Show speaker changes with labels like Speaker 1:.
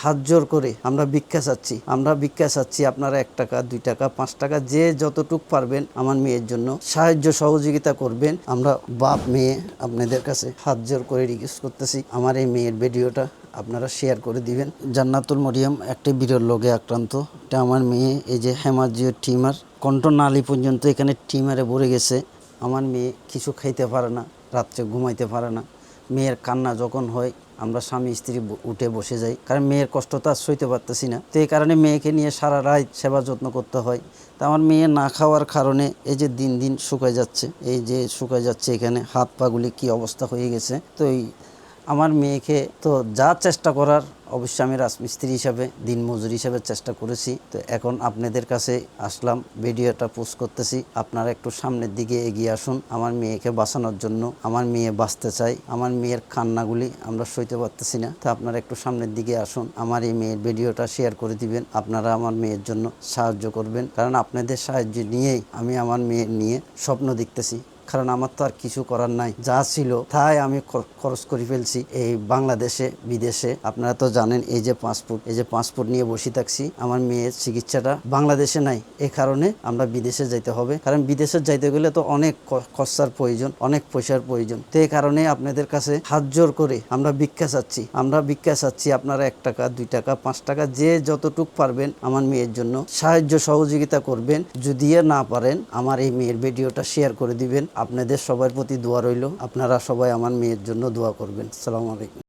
Speaker 1: হাত জোর করে আমরা ভিক্ষা চাচ্ছি আপনারা 1 টাকা 2 টাকা 5 টাকা যে যতটুক পারবেন আমার মেয়ের জন্য সাহায্য সহযোগিতা করবেন। আমরা বাপ মেয়ে আপনাদের কাছে হাত জোর করে রিকোয়েস্ট করতেছি, আমার এই মেয়ের ভিডিওটা আপনারা শেয়ার করে দিবেন। জান্নাতুল মরিয়ম একটি বিরল রোগে আক্রান্ত। এটা আমার মেয়ে, এই যে হেমাজিও টিমার, কণ্ঠনালী পর্যন্ত এখানে টিমারে ভরে গেছে। আমার মেয়ে কিছু খাইতে পারে না, রাত্রে ঘুমাইতে পারে না। মেয়ের কান্না যখন হয় আমরা স্বামী স্ত্রী উঠে বসে যাই, কারণ মেয়ের কষ্ট তো আর সইতে পারতেছি না। তো এই কারণে মেয়েকে নিয়ে সারা রাত সেবা যত্ন করতে হয়। তা আমার মেয়ে না খাওয়ার কারণে এই যে দিন দিন শুকায় যাচ্ছে, এই যে শুকায় যাচ্ছে, এখানে হাত পাগুলি কি অবস্থা হয়ে গেছে। তো আমার মেয়েকে তো যা চেষ্টা করার অবশ্যই আমি রাজমিস্ত্রি হিসাবে দিনমজুর হিসাবে চেষ্টা করেছি। তো এখন আপনাদের কাছে আসলাম, ভিডিওটা পোস্ট করতেছি, আপনারা একটু সামনের দিকে এগিয়ে আসুন আমার মেয়েকে বাঁচানোর জন্য। আমার মেয়ে বাঁচতে চাই, আমার মেয়ের কান্নাগুলি আমরা সইতে পারতেছি না। তো আপনারা একটু সামনের দিকে আসুন, আমার এই মেয়ের ভিডিওটা শেয়ার করে দিবেন। আপনারা আমার মেয়ের জন্য সাহায্য করবেন, কারণ আপনাদের সাহায্য নিয়েই আমি আমার মেয়ের নিয়ে স্বপ্ন দেখতেছি। কারণ আমার তো আর কিছু করার নাই, যা ছিল তাই আমি খরচ করে ফেলছি এই বাংলাদেশে বিদেশে। আপনারা তো জানেন এই যে পাসপোর্ট নিয়ে বসে থাকছি। আমার মেয়ের চিকিৎসাটা বাংলাদেশে নাই, এই কারণে আমরা বিদেশে যাইতে হবে। কারণ বিদেশে যাইতে গেলে তো অনেক খরচার প্রয়োজন, অনেক পয়সার প্রয়োজন। তো এই কারণে আপনাদের কাছে হাত জোর করে আমরা ভিক্ষা চাচ্ছি আপনারা 1 টাকা 2 টাকা 5 টাকা যে যতটুক পারবেন আমার মেয়ের জন্য সাহায্য সহযোগিতা করবেন। যদি না পারেন আমার এই মেয়ের ভিডিওটা শেয়ার করে দিবেন। আপনাদের সবার প্রতি দোয়া রইল, আপনারা সবাই আমার মেয়ের জন্য দোয়া করবেন। আসসালামু আলাইকুম।